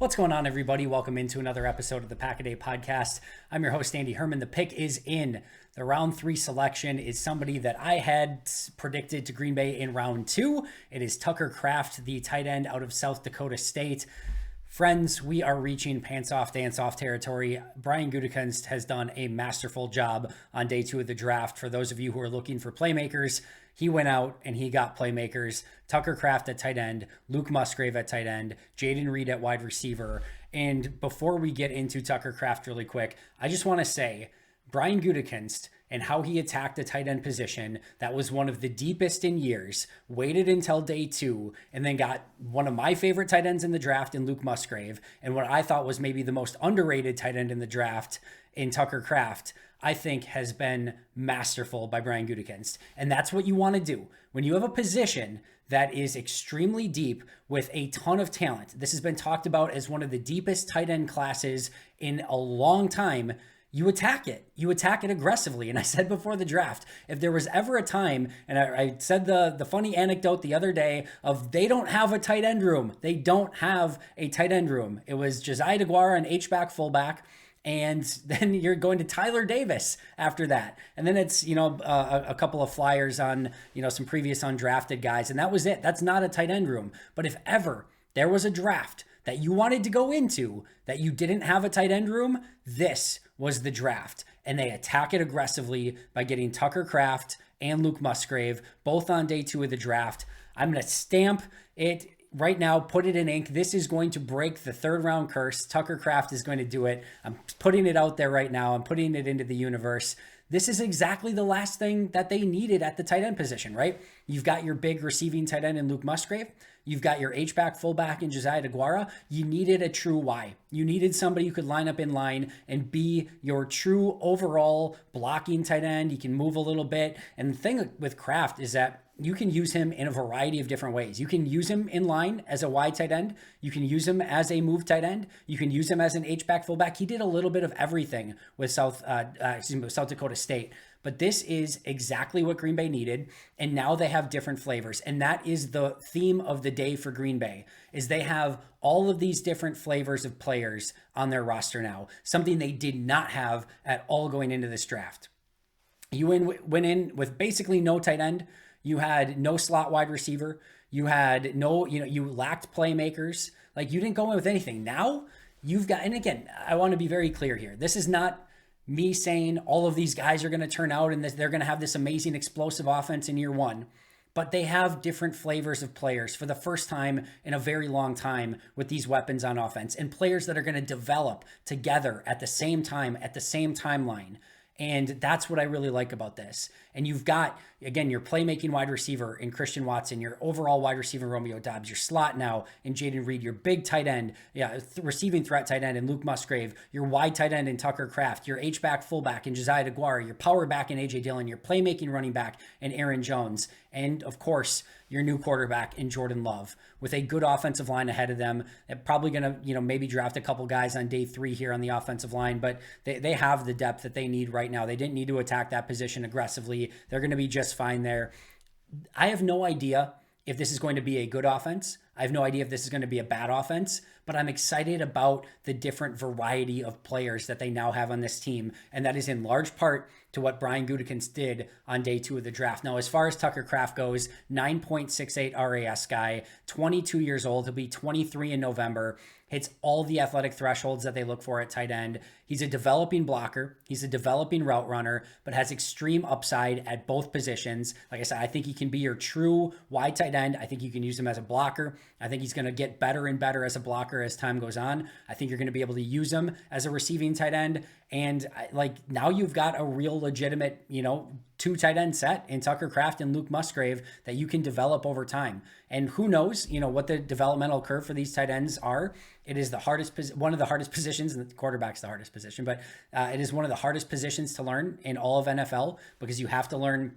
What's going on, everybody? Welcome into another episode of the Pack a Day podcast. I'm your host, Andy Herman. The pick is in. The round 3 selection is somebody that I had predicted to Green Bay in round 2. It is Tucker Kraft, the tight end out of South Dakota State. Friends, we are reaching pants off, dance off territory. Brian Gutekunst has done a masterful job on day 2 of the draft. For those of you who are looking for playmakers, he went out and he got playmakers. Tucker Kraft at tight end, Luke Musgrave at tight end, Jaden Reed at wide receiver. And before we get into Tucker Kraft really quick, I just want to say Brian Gutekunst and how he attacked the tight end position, that was one of the deepest in years, waited until day 2, and then got one of my favorite tight ends in the draft in Luke Musgrave, and what I thought was maybe the most underrated tight end in the draft in Tucker Kraft, I think has been masterful by Brian Gutekunst. And that's what you want to do. When you have a position that is extremely deep with a ton of talent, this has been talked about as one of the deepest tight end classes in a long time, you attack it. You attack it aggressively. And I said before the draft, if there was ever a time, and I said the funny anecdote the other day of they don't have a tight end room. They don't have a tight end room. It was Josiah DeGuara, an H-back fullback. And then you're going to Tyler Davis after that. And then it's, a couple of flyers on, some previous undrafted guys. And that was it. That's not a tight end room. But if ever there was a draft that you wanted to go into that you didn't have a tight end room, this was the draft. And they attack it aggressively by getting Tucker Kraft and Luke Musgrave, both on day 2 of the draft. I'm going to stamp it right now, put it in ink. This is going to break the 3rd round curse. Tucker Kraft is going to do it. I'm putting it out there right now. I'm putting it into the universe. This is exactly the last thing that they needed at the tight end position, right? You've got your big receiving tight end in Luke Musgrave. You've got your H-back fullback in Josiah DeGuara. You needed a true Y. You needed somebody who could line up in line and be your true overall blocking tight end. You can move a little bit. And the thing with Kraft is that you can use him in a variety of different ways. You can use him in line as a wide tight end. You can use him as a move tight end. You can use him as an H-back fullback. He did a little bit of everything with South Dakota State. But this is exactly what Green Bay needed, and now they have different flavors. And that is the theme of the day for Green Bay, is they have all of these different flavors of players on their roster now, something they did not have at all going into this draft. You went in with basically no tight end. You had no slot wide receiver. You had no, you lacked playmakers. Like, you didn't go in with anything. Now you've got, and again, I want to be very clear here. This is not me saying all of these guys are going to turn out and they're going to have this amazing explosive offense in year 1, but they have different flavors of players for the first time in a very long time with these weapons on offense, and players that are going to develop together at the same time, at the same timeline. And that's what I really like about this. And you've got, again, your playmaking wide receiver in Christian Watson, your overall wide receiver Romeo Doubs, your slot now in Jaden Reed, your big tight end, receiving threat tight end in Luke Musgrave, your wide tight end in Tucker Kraft, your H-back fullback in Josiah DeGuara, your power back in A.J. Dillon, your playmaking running back in Aaron Jones, and of course, your new quarterback in Jordan Love, with a good offensive line ahead of them. They're probably going to, maybe draft a couple guys on day 3 here on the offensive line, but they have the depth that they need right now. They didn't need to attack that position aggressively. They're going to be just fine there. I have no idea if this is going to be a good offense. I have no idea if this is going to be a bad offense, but I'm excited about the different variety of players that they now have on this team. And that is in large part to what Brian Gutekunst did on day 2 of the draft. Now, as far as Tucker Kraft goes, 9.68 RAS guy, 22 years old. He'll be 23 in November. Hits all the athletic thresholds that they look for at tight end. He's a developing blocker. He's a developing route runner, but has extreme upside at both positions. Like I said, I think he can be your true wide tight end. I think you can use him as a blocker. I think he's going to get better and better as a blocker as time goes on. I think you're going to be able to use him as a receiving tight end. And now you've got a real legitimate, 2 tight end set in Tucker Kraft and Luke Musgrave that you can develop over time. And who knows, what the developmental curve for these tight ends are. It is one of the hardest positions, and the quarterback's the hardest position, but it is one of the hardest positions to learn in all of NFL, because you have to learn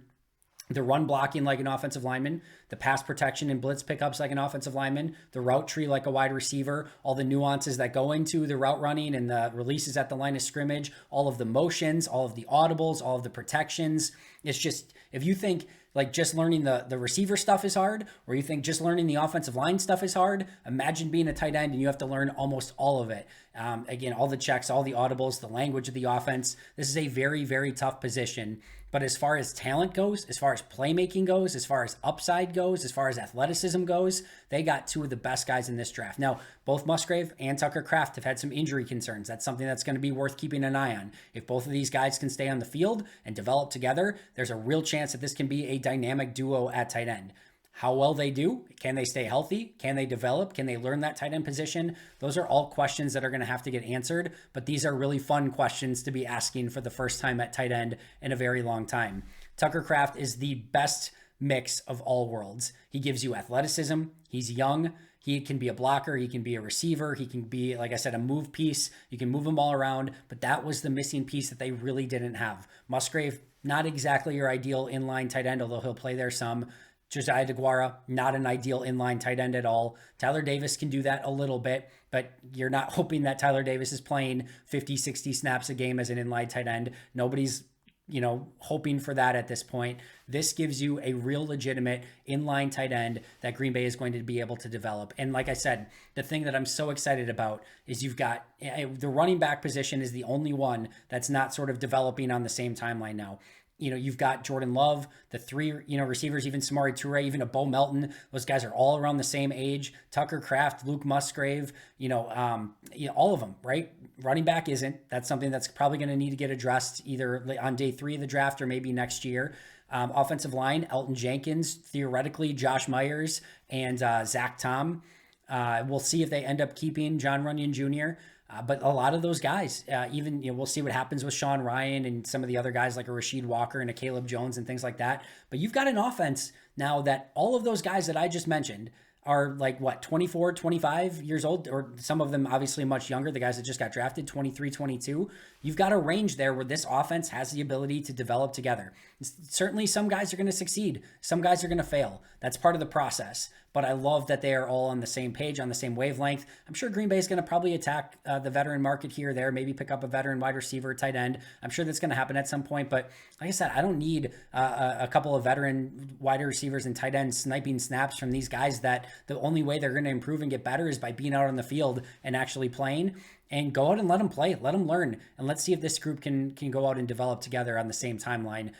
the run blocking like an offensive lineman, the pass protection and blitz pickups like an offensive lineman, the route tree like a wide receiver, all the nuances that go into the route running and the releases at the line of scrimmage, all of the motions, all of the audibles, all of the protections. It's just, if you think like just learning the receiver stuff is hard, or you think just learning the offensive line stuff is hard, imagine being a tight end and you have to learn almost all of it. Again, all the checks, all the audibles, the language of the offense. This is a very, very tough position. But as far as talent goes, as far as playmaking goes, as far as upside goes, as far as athleticism goes, they got two of the best guys in this draft. Now, both Musgrave and Tucker Kraft have had some injury concerns. That's something that's going to be worth keeping an eye on. If both of these guys can stay on the field and develop together, there's a real chance that this can be a dynamic duo at tight end. How well they do, can they stay healthy? Can they develop? Can they learn that tight end position? Those are all questions that are going to have to get answered, but these are really fun questions to be asking for the first time at tight end in a very long time. Tucker Kraft is the best mix of all worlds. He gives you athleticism. He's young. He can be a blocker. He can be a receiver. He can be, like I said, a move piece. You can move him all around, but that was the missing piece that they really didn't have. Musgrave, not exactly your ideal inline tight end, although he'll play there some. Josiah DeGuara, not an ideal inline tight end at all. Tyler Davis can do that a little bit, but you're not hoping that Tyler Davis is playing 50, 60 snaps a game as an inline tight end. Nobody's, hoping for that at this point. This gives you a real legitimate inline tight end that Green Bay is going to be able to develop. And like I said, the thing that I'm so excited about is you've got the running back position is the only one that's not sort of developing on the same timeline now. You've got Jordan Love, the three, receivers, even Samori Toure, even a Bo Melton. Those guys are all around the same age. Tucker Kraft, Luke Musgrave, all of them, right? Running back isn't. That's something that's probably going to need to get addressed either on day 3 of the draft or maybe next year. Offensive line, Elton Jenkins, theoretically Josh Myers, and Zach Tom. We'll see if they end up keeping John Runyon Jr., but a lot of those guys, we'll see what happens with Sean Ryan and some of the other guys like a Rasheed Walker and a Caleb Jones and things like that. But you've got an offense now that all of those guys that I just mentioned are like, 24, 25 years old, or some of them obviously much younger, the guys that just got drafted, 23, 22. You've got a range there where this offense has the ability to develop together. Certainly some guys are going to succeed. Some guys are going to fail. That's part of the process. But I love that they are all on the same page, on the same wavelength. I'm sure Green Bay is going to probably attack the veteran market here or there, maybe pick up a veteran wide receiver, tight end. I'm sure that's going to happen at some point. But like I said, I don't need a couple of veteran wide receivers and tight ends sniping snaps from these guys that the only way they're going to improve and get better is by being out on the field and actually playing. And go out and let them play, let them learn, and let's see if this group can go out and develop together on the same timeline.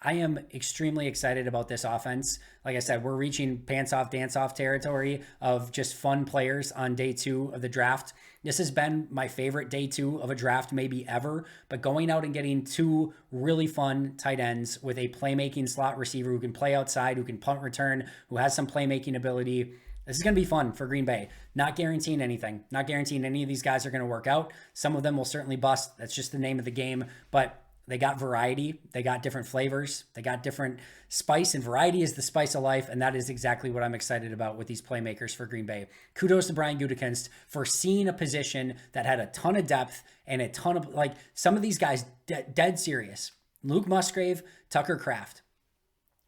I am extremely excited about this offense. Like I said, we're reaching pants off, dance off territory of just fun players on day 2 of the draft. This has been my favorite day 2 of a draft maybe ever, but going out and getting 2 really fun tight ends with a playmaking slot receiver who can play outside, who can punt return, who has some playmaking ability. This is going to be fun for Green Bay. Not guaranteeing anything. Not guaranteeing any of these guys are going to work out. Some of them will certainly bust. That's just the name of the game. But they got variety. They got different flavors. They got different spice, and variety is the spice of life. And that is exactly what I'm excited about with these playmakers for Green Bay. Kudos to Brian Gutekunst for seeing a position that had a ton of depth and a ton of, some of these guys dead serious. Luke Musgrave, Tucker Kraft.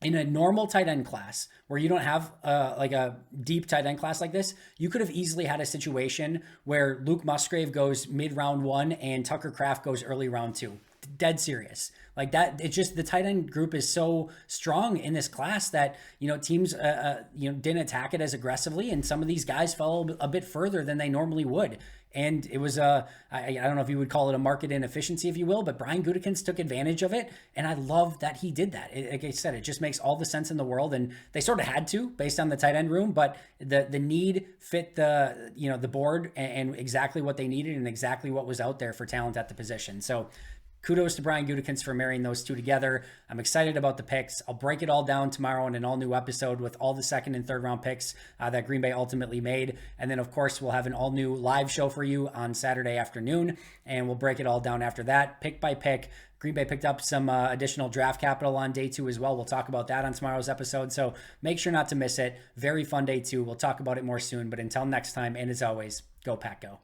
In a normal tight end class where you don't have a deep tight end class like this, you could have easily had a situation where Luke Musgrave goes mid-round 1 and Tucker Kraft goes early round 2. Dead serious. Like that, it's just the tight end group is so strong in this class that, teams, didn't attack it as aggressively. And some of these guys fell a bit further than they normally would. And it was I don't know if you would call it a market inefficiency, if you will, but Brian Gutekunst took advantage of it. And I love that he did that. Like I said, it just makes all the sense in the world. And they sort of had to based on the tight end room, but the need fit the board and exactly what they needed and exactly what was out there for talent at the position. So kudos to Brian Gutekunst for marrying those two together. I'm excited about the picks. I'll break it all down tomorrow in an all-new episode with all the second and third round picks that Green Bay ultimately made. And then, of course, we'll have an all-new live show for you on Saturday afternoon, and we'll break it all down after that, pick by pick. Green Bay picked up some additional draft capital on day 2 as well. We'll talk about that on tomorrow's episode, so make sure not to miss it. Very fun day 2. We'll talk about it more soon, but until next time, and as always, go Pack Go.